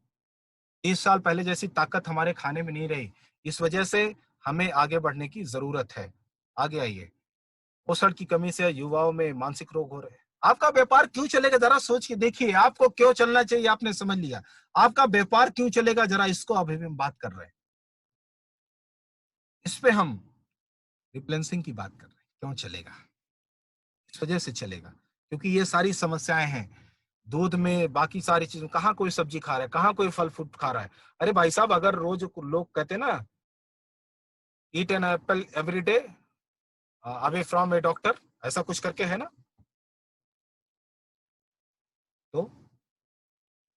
A: 30 साल पहले जैसी ताकत हमारे खाने में नहीं रही। इस वजह से हमें आगे बढ़ने की जरूरत है। आगे आइए। पोषण की कमी से युवाओं में मानसिक रोग हो रहे हैं। आपका व्यापार क्यों चलेगा, जरा सोच के देखिए। आपको क्यों चलना चाहिए, आपने समझ लिया। आपका व्यापार क्यों चलेगा, जरा इसको अभी हम बात कर रहे हैं। इस पे हम रिप्लेसिंग की बात कर रहे हैं। क्यों चलेगा? इस वजह से चलेगा क्योंकि ये सारी समस्याएं हैं। दूध में, बाकी सारी चीजों, कहाँ कोई सब्जी खा रहा है, कहाँ कोई फल फ्रूट खा रहा है। अरे भाई साहब, अगर रोज लोग कहते हैं ना, eat an apple every day away from A doctor, ऐसा कुछ करके है ना, तो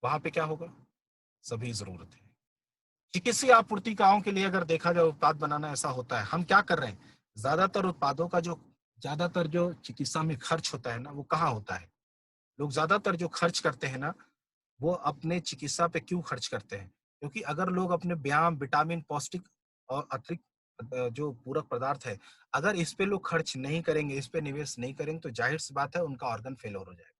A: वहां पे क्या होगा? सभी जरूरत है। चिकित्सीय आपूर्तिकाओं के लिए अगर देखा जाए, उत्पाद बनाना ऐसा होता है। हम क्या कर रहे हैं, ज्यादातर उत्पादों का जो ज्यादातर जो चिकित्सा में खर्च होता है ना, वो कहाँ होता है? लोग ज्यादातर जो खर्च करते हैं ना, वो अपने चिकित्सा पे क्यों खर्च करते हैं? क्योंकि अगर लोग अपने व्यायाम, विटामिन, पौष्टिक और अतिरिक्त जो पूरक पदार्थ है, अगर इस पे लोग खर्च नहीं करेंगे, इस पे निवेश नहीं करेंगे, तो जाहिर सी बात है उनका ऑर्गन फेल्योर हो जाएगा।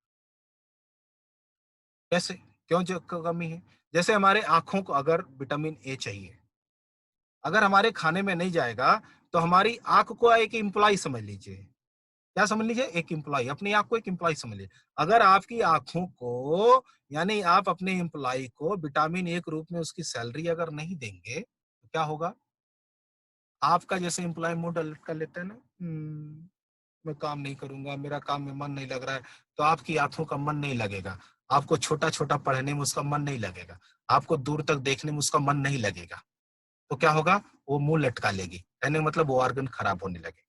A: कैसे? क्यों जो कमी है? जैसे हमारे आंखों को अगर विटामिन ए चाहिए, अगर हमारे खाने में नहीं जाएगा, तो हमारी आंख को एक एम्प्लॉय समझ लीजिए। क्या समझ लीजिए? एक एम्प्लॉय, अपनी आंख को एक एम्प्लॉय समझ लीजिए। अगर आपकी आंखों को, यानी आप अपने एम्प्लॉय को विटामिन ए के रूप में उसकी सैलरी अगर नहीं देंगे, तो क्या होगा? आपका जैसे एम्प्लॉय मुंह डाउन कर लेता है ना, मैं काम नहीं करूंगा, मेरा काम में मन नहीं लग रहा है, तो आपकी आंखों का मन नहीं लगेगा। आपको छोटा छोटा पढ़ने में उसका मन नहीं लगेगा, आपको दूर तक देखने में उसका मन नहीं लगेगा। तो क्या होगा? वो मुंह लटका लेगी, कहने का मतलब वो ऑर्गन खराब होने लगेगा।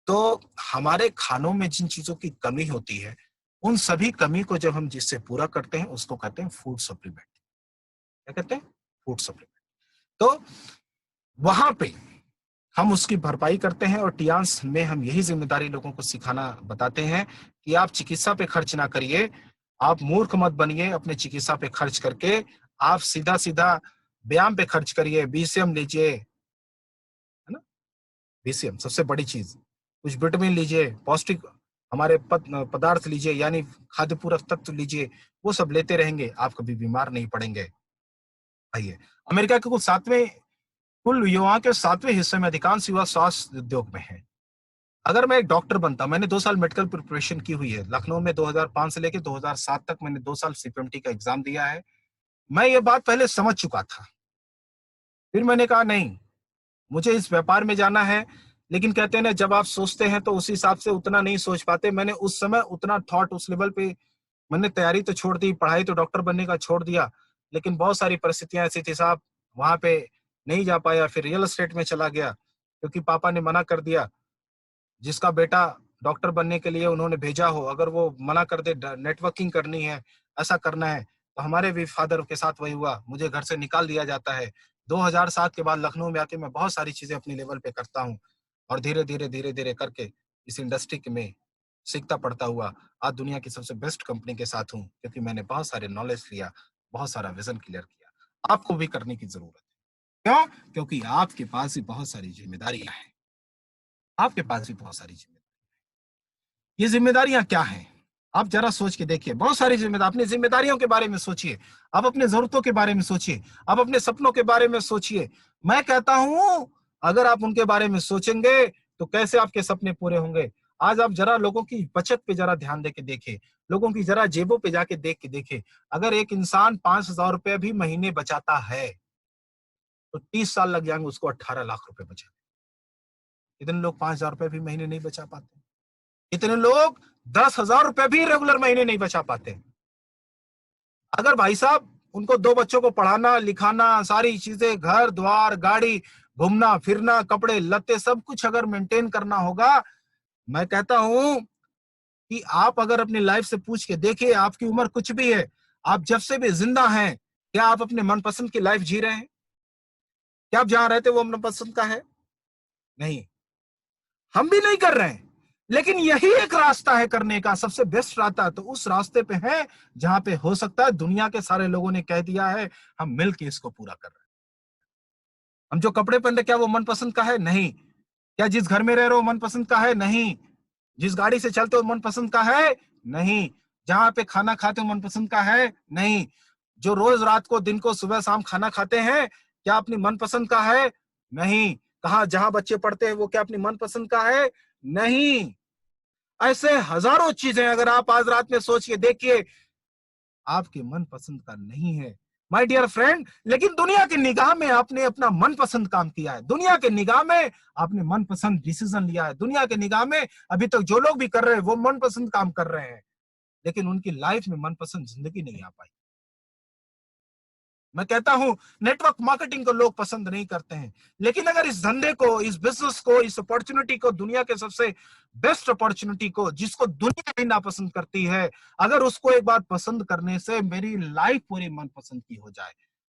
A: तो हमारे खानों में जिन चीजों की कमी होती है, उन सभी कमी को जब हम जिससे पूरा करते हैं, उसको कहते हैं फूड सप्लीमेंट। क्या कहते हैं? Food supplement. तो वहां पे हम उसकी भरपाई करते हैं, और टियांस में हम यही जिम्मेदारी लोगों को सिखाना बताते हैं कि आप चिकित्सा पे खर्च ना करिए, आप मूर्ख मत बनिए अपने चिकित्सा पे खर्च करके। आप सीधा सीधा व्यायाम पे खर्च करिए, बीसीएम लीजिए, है ना? बीसीएम सबसे बड़ी चीज। कुछ विटामिन लीजिए, पौष्टिक हमारे पदार्थ लीजिए, यानी खाद्य पूरक तत्व लीजिए। वो सब लेते रहेंगे, आप कभी बीमार नहीं पड़ेंगे। आइए, अमेरिका के कुल युवाओं के 7वें हिस्से में अधिकांश युवा स्वास्थ्य उद्योग में है। अगर मैं एक डॉक्टर बनता, मैंने 2 साल मेडिकल प्रिपरेशन की हुई है लखनऊ में, 2005 से लेकर 2007 तक मैंने 2 साल सीपीएमटी का एग्जाम दिया है। मैं ये बात पहले समझ चुका था। फिर मैंने कहा नहीं, मुझे इस व्यापार में जाना है। लेकिन कहते हैं ना, जब आप सोचते हैं तो उस हिसाब से उतना नहीं सोच पाते। मैंने उस समय उतना थॉट उस लेवल पे, मैंने तैयारी तो छोड़ दी, पढ़ाई तो डॉक्टर बनने का छोड़ दिया, लेकिन बहुत सारी परिस्थितियां ऐसी थी साहब, वहां पे नहीं जा पाया। फिर रियल एस्टेट में चला गया, क्योंकि पापा ने मना कर दिया। जिसका बेटा डॉक्टर बनने के लिए उन्होंने भेजा हो, अगर वो मना कर दे, नेटवर्किंग करनी है, ऐसा करना है, तो हमारे भी फादर के साथ वही हुआ, मुझे घर से निकाल दिया जाता है। 2007 के बाद लखनऊ में आके मैं बहुत सारी चीजें अपनी लेवल पे करता हूँ, और धीरे धीरे करके इस इंडस्ट्री में सीखता पढ़ता हुआ आज दुनिया की सबसे बेस्ट कंपनी के साथ हूँ, क्योंकि मैंने बहुत सारे नॉलेज लिया, बहुत सारा विजन क्लियर किया। आपको भी करने की जरूरत है। क्यों? क्योंकि आपके पास भी बहुत सारी जिम्मेदारियां हैं। आपके पास भी बहुत सारी जिम्मेदारियां। ये जिम्मेदारियां क्या हैं? आप जरा सोच के देखिए, बहुत सारी जिम्मेदारी। अपनी जिम्मेदारियों के बारे में सोचिए, आप अपने जरूरतों के बारे में सोचिए, आप अपने सपनों के बारे में सोचिए। मैं कहता हूं, अगर आप उनके बारे में सोचेंगे तो कैसे आपके सपने पूरे होंगे। आज आप जरा लोगों की बचत पे जरा ध्यान देके देखें, लोगों की जरा जेबों पे जाके देख के देखें। अगर एक इंसान 5,000 रुपए भी महीने बचाता है, तो 30 साल लग जाएंगे उसको 18 लाख रुपए बचाने। इतने लोग 5,000 रुपए भी महीने नहीं बचा पाते। इतने लोग 10,000 रुपए भी रेगुलर महीने नहीं बचा पाते। अगर भाई साहब उनको 2 बच्चों को पढ़ाना लिखाना, सारी चीजें, घर द्वार, गाड़ी, घूमना फिरना, कपड़े लत्ते, सब कुछ अगर मेंटेन करना होगा, मैं कहता हूं कि आप अगर अपनी लाइफ से पूछ के देखिए, आपकी उम्र कुछ भी है, आप जब से भी जिंदा हैं, क्या आप अपने मनपसंद की लाइफ जी रहे हैं? क्या आप जहां रहते वो मनपसंद का है? नहीं, हम भी नहीं कर रहे हैं। लेकिन यही एक रास्ता है करने का, सबसे बेस्ट रास्ता। तो उस रास्ते पे है जहां पे हो सकता है दुनिया के सारे लोगों ने कह दिया है, हम मिलके इसको पूरा कर रहे हैं। हम जो कपड़े पहन रहे, क्या वो मनपसंद का है? नहीं। क्या जिस घर में रह रहे हो मनपसंद का है? नहीं। जिस गाड़ी से चलते हो मनपसंद का है? नहीं। जहां पे खाना खाते हो मनपसंद का है? नहीं। जो रोज रात को, दिन को, सुबह शाम खाना खाते हैं, क्या अपनी मनपसंद का है? नहीं। कहा जहां बच्चे पढ़ते हैं वो क्या अपनी मनपसंद का है? नहीं। ऐसे हजारों चीजें अगर आप आज रात में सोच के देखिए, आपके मन पसंद का नहीं है माय डियर फ्रेंड। लेकिन दुनिया की निगाह में आपने अपना मनपसंद काम किया है, दुनिया के निगाह में आपने मनपसंद डिसीजन लिया है, दुनिया के निगाह में अभी तक जो लोग भी कर रहे हैं वो मनपसंद काम कर रहे हैं, लेकिन उनकी लाइफ में मनपसंद जिंदगी नहीं आ पाई। मैं कहता हूं, नेटवर्क मार्केटिंग को लोग पसंद नहीं करते हैं, लेकिन अगर इस धंधे को, इस बिजनेस को, इस अपॉर्चुनिटी को, दुनिया के सबसे बेस्ट अपॉर्चुनिटी को, जिसको दुनिया ही नापसंद करती है, अगर उसको एक बार पसंद करने से मेरी लाइफ पूरी मनपसंद की हो जाए,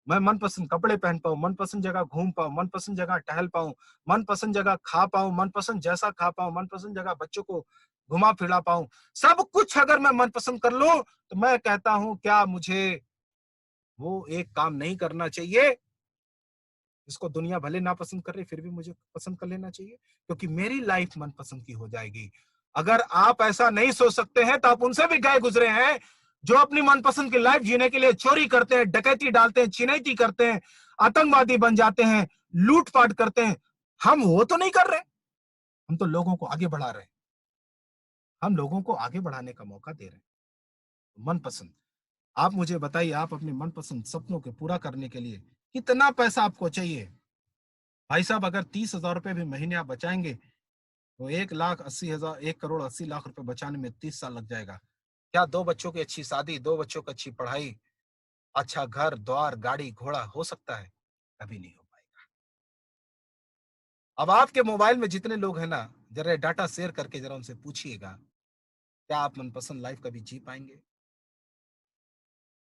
A: मैं मनपसंद कपड़े पहन पाऊं, मनपसंद जगह घूम पाऊं, मनपसंद जगह टहल पाऊं, मनपसंद जगह खा पाऊं, मनपसंद जैसा खा पाऊं, मनपसंद जगह बच्चों को घुमा फिरा पाऊं, सब कुछ अगर मैं मनपसंद कर लूं तो मैं कहता हूं क्या मुझे वो एक काम नहीं करना चाहिए जिसको दुनिया भले ना पसंद कर रही फिर भी मुझे पसंद कर लेना चाहिए, क्योंकि मेरी लाइफ मनपसंद की हो जाएगी। अगर आप ऐसा नहीं सोच सकते हैं तो आप उनसे भी गए गुजरे हैं जो अपनी मनपसंद की लाइफ जीने के लिए चोरी करते हैं, डकैती डालते हैं, चिन्हैती करते हैं, आतंकवादी बन जाते हैं, लूटपाट करते हैं। हम वो तो नहीं कर रहे, हम तो लोगों को आगे बढ़ा रहे हैं, हम लोगों को आगे बढ़ाने का मौका दे रहे हैं। मनपसंद, आप मुझे बताइए, आप अपने मनपसंद सपनों के पूरा करने के लिए कितना पैसा आपको चाहिए? भाई साहब, अगर 30,000 रुपए भी महीने आप बचाएंगे तो 1,80,000, 1,80,00,000 रुपए बचाने में 30 साल लग जाएगा। क्या दो बच्चों की अच्छी शादी, दो बच्चों की अच्छी पढ़ाई, अच्छा घर द्वार गाड़ी घोड़ा हो सकता है? कभी नहीं हो पाएगा। अब आपके मोबाइल में जितने लोग हैं ना, जरा डाटा शेयर करके जरा उनसे पूछिएगा, क्या आप मनपसंद लाइफ कभी जी पाएंगे?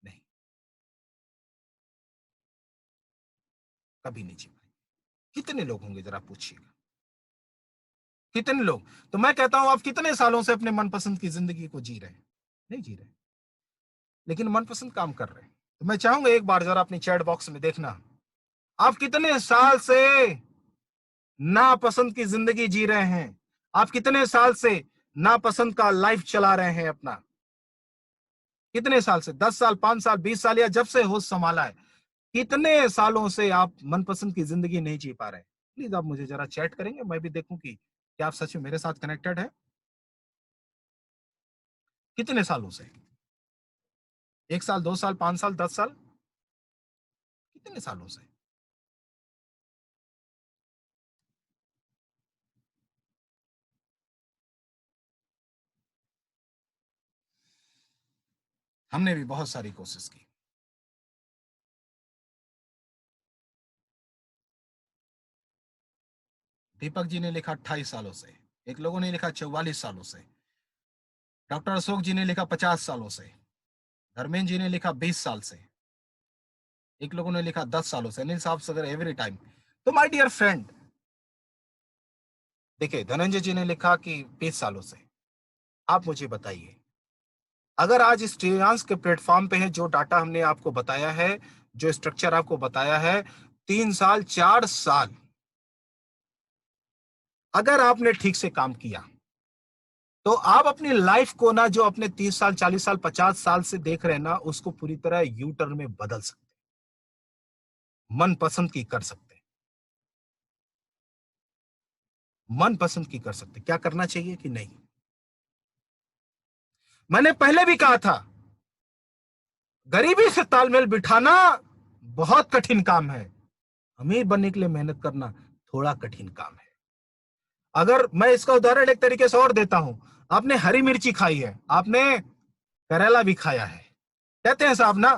A: नहीं, कभी नहीं जी पाएंगे। कितने लोग होंगे जरा पूछिएगा, कितने लोग? तो मैं कहता हूं आप कितने सालों से अपने मनपसंद की जिंदगी को जी रहे हैं? नहीं जी रहे, लेकिन मनपसंद काम कर रहे हैं। तो मैं चाहूंगा एक बार जरा अपनी चैट बॉक्स में देखना, आप कितने साल से नापसंद की जिंदगी जी रहे हैं? आप कितने साल से नापसंद का लाइफ चला रहे हैं अपना? कितने साल से? 10 साल, 5 साल, 20 साल, या जब से होश संभाला है, कितने सालों से आप मनपसंद की जिंदगी नहीं जी पा रहे? प्लीज आप मुझे जरा चैट करेंगे, मैं भी देखूं कि क्या आप सच में मेरे साथ कनेक्टेड है। कितने सालों से? 1 साल, 2 साल, 5 साल, 10 साल? कितने सालों से? हमने भी बहुत सारी कोशिश की। दीपक जी ने लिखा 28 सालों से, एक लोगों ने लिखा 44 सालों से, डॉक्टर अशोक जी ने लिखा 50 सालों से, धर्मेंद्र जी ने लिखा 20 साल से, एक लोगों ने लिखा 10 सालों से, अनिल साहब सदर एवरी टाइम। तो माय डियर फ्रेंड, देखिए धनंजय जी ने लिखा कि 20 सालों से। आप मुझे बताइए, अगर आज इस श्रेयांश के प्लेटफॉर्म पे है, जो डाटा हमने आपको बताया है, जो स्ट्रक्चर आपको बताया है, 3 साल 4 साल अगर आपने ठीक से काम किया तो आप अपनी लाइफ को ना, जो अपने 30 साल 40 साल 50 साल से देख रहे हैं ना, उसको पूरी तरह यू टर्न में बदल सकते हैं, मन पसंद की कर सकते हैं, मन पसंद की कर सकते हैं। क्या करना चाहिए कि नहीं? मैंने पहले भी कहा था, गरीबी से तालमेल बिठाना बहुत कठिन काम है, अमीर बनने के लिए मेहनत करना थोड़ा कठिन काम है। अगर मैं इसका उदाहरण एक तरीके से और देता हूं, आपने हरी मिर्ची खाई है, आपने करेला भी खाया है, कहते हैं साहब ना,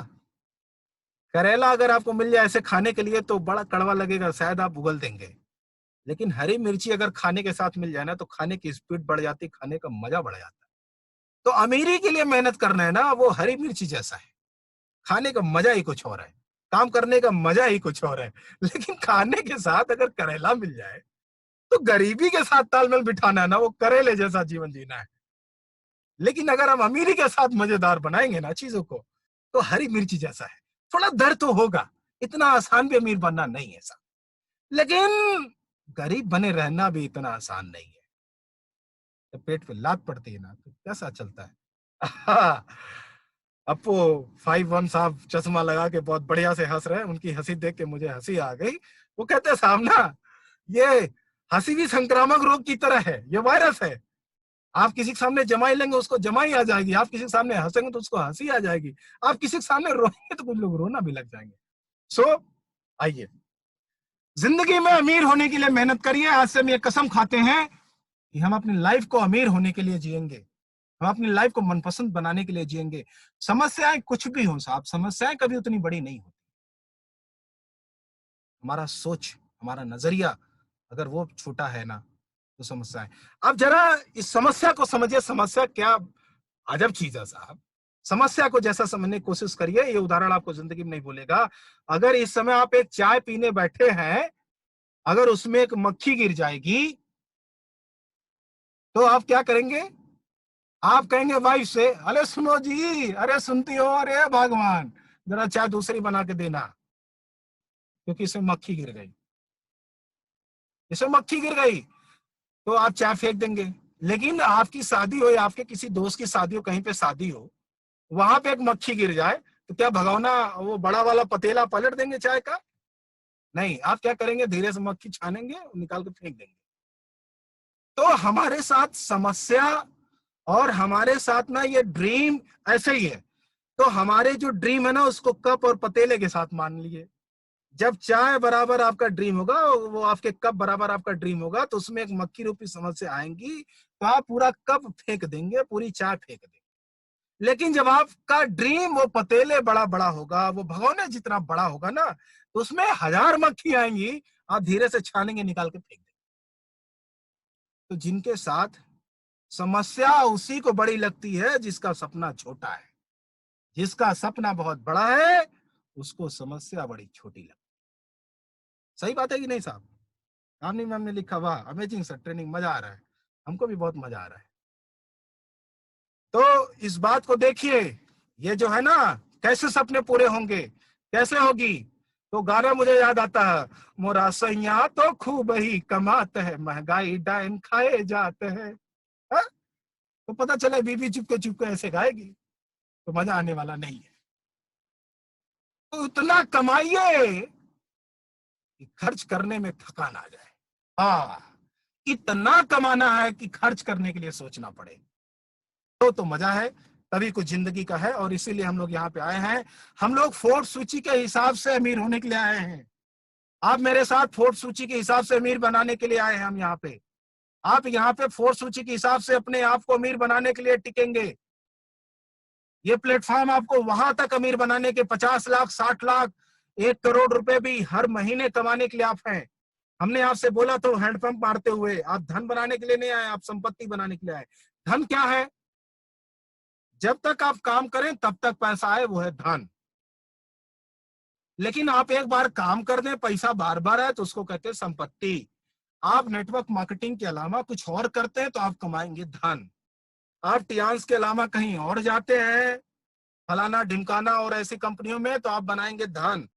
A: करेला अगर आपको मिल जाए ऐसे खाने के लिए तो बड़ा कड़वा लगेगा, शायद आप उगल देंगे। लेकिन हरी मिर्ची अगर खाने के साथ मिल जाए ना तो खाने की स्पीड बढ़ जाती, खाने का मजा बढ़ जाता है। तो अमीरी के लिए मेहनत करना है ना, वो हरी मिर्ची जैसा है, खाने का मजा ही कुछ और है, काम करने का मजा ही कुछ और है। लेकिन खाने के साथ अगर करेला मिल जाए तो गरीबी के साथ तालमेल बिठाना है ना, वो करेले जैसा जीवन जीना है। लेकिन अगर हम अमीरी के साथ मजेदार बनाएंगे ना चीजों को, तो हरी मिर्ची जैसा है। थोड़ा दर्द तो होगा, इतना आसान भी अमीर बनना नहीं है साहब, लेकिन गरीब बने रहना भी इतना आसान नहीं है। जब पेट पे लात पड़ती है ना तो कैसा चलता है। अपो 5-1 साहब चश्मा लगा के बहुत बढ़िया से हंस रहे हैं, उनकी हंसी देख के मुझे हंसी आ गई। वो कहते हैं साहब ना, ये हंसी भी संक्रामक रोग की तरह है, ये वायरस है। आप किसी के सामने जमाई लेंगे उसको जमाई आ जाएगी, आप किसी के सामने हंसेंगे तो उसको हंसी आ जाएगी, आप किसी के सामने रोएंगे तो कुछ लोग रोना भी लग जाएंगे। सो आइए, जिंदगी में अमीर होने के लिए मेहनत करिए। आज से हम ये कसम खाते हैं कि हम अपनी लाइफ को अमीर होने के लिए जिएंगे, हम अपनी लाइफ को मनपसंद बनाने के लिए जिएंगे। समस्याएं कुछ भी हो साहब, समस्याएं कभी उतनी बड़ी नहीं होती। हमारा सोच, हमारा नजरिया अगर वो छोटा है ना तो समस्याएं। अब जरा इस समस्या को समझिए, समस्या क्या अजब चीज है साहब। समस्या को जैसा समझने की कोशिश करिए, ये उदाहरण आपको जिंदगी में नहीं भूलेगा। अगर इस समय आप एक चाय पीने बैठे हैं, अगर उसमें एक मक्खी गिर जाएगी तो आप क्या करेंगे? आप कहेंगे वाइफ से, अरे सुनो जी, अरे सुनती हो, अरे भगवान जरा चाय दूसरी बना के देना, क्योंकि इसमें मक्खी गिर गई, इसमें मक्खी गिर गई, तो आप चाय फेंक देंगे। लेकिन आपकी शादी हो या आपके किसी दोस्त की शादी हो, कहीं पे शादी हो, वहां पे एक मक्खी गिर जाए तो क्या भगौना वो बड़ा वाला पतेला पलट देंगे चाय का? नहीं, आप क्या करेंगे? धीरे से मक्खी छानेंगे और निकाल के फेंक देंगे। तो हमारे साथ समस्या और हमारे साथ ना ये ड्रीम ऐसे ही है। तो हमारे जो ड्रीम है ना, उसको कप और पतेले के साथ मान लिए। जब चाय बराबर आपका ड्रीम होगा, वो आपके कप बराबर आपका ड्रीम होगा, तो उसमें एक मक्खी रूपी समस्या आएंगी, तो आप पूरा कप फेंक देंगे, पूरी चाय फेंक देंगे। लेकिन जब आपका ड्रीम वो पतेले बड़ा बड़ा होगा, वो भगोने जितना बड़ा होगा ना, तो उसमें 1000 मक्खी आएंगी, आप धीरे से छानेंगे, निकाल के फेंक देंगे। तो जिनके साथ समस्या उसी को बड़ी लगती है जिसका सपना छोटा है, जिसका सपना बहुत बड़ा है उसको समस्या बड़ी छोटी लगती है। सही बात है कि नहीं साहब? रामनी मैम ने लिखा, वाह अमेजिंग सर, ट्रेनिंग मजा आ रहा है, हमको भी बहुत मजा आ रहा है। तो इस बात को देखिए, ये जो है ना, कैसे सपने पूरे होंगे, कैसे होगी? तो गाना मुझे याद आता है, मोरा सैया तो खूब ही कमाते है, महंगाई डाइन खाए जाते हैं। हा? तो पता चला बीबी चुपके ऐसे गाएगी तो मजा आने वाला नहीं है। तो उतना कमाइए कि खर्च करने में थकान आ जाए। हाँ, इतना कमाना है कि खर्च करने के लिए सोचना पड़े, तो मजा है, तभी कुछ जिंदगी का है। और इसीलिए हम लोग यहाँ पे आए हैं। हम लोग फोर्ब्स सूची के हिसाब से अमीर होने के लिए आए हैं। आप मेरे साथ फोर्ब्स सूची के हिसाब से अमीर बनाने के लिए आए हैं हम यहाँ पे। आप यहाँ पे फोर्ब्स सूची के हिसाब से अपने आप को अमीर बनाने के लिए टिकेंगे। ये प्लेटफॉर्म आपको वहां तक अमीर बनाने के 50 लाख, 60 लाख, 1 करोड़ रुपए भी हर महीने कमाने के लिए आप हैं। हमने आपसे बोला तो हैंडपंप मारते हुए, आप धन बनाने के लिए नहीं आए, आप संपत्ति बनाने के लिए आए। धन क्या है? जब तक आप काम करें तब तक पैसा आए, वो है धन। लेकिन आप एक बार काम कर दें, पैसा बार बार आए, तो उसको कहते हैं संपत्ति। आप नेटवर्क मार्केटिंग के अलावा कुछ और करते हैं तो आप कमाएंगे धन। आप टियांस के अलावा कहीं और जाते हैं, फलाना ढिमकाना और ऐसी कंपनियों में, तो आप बनाएंगे धन।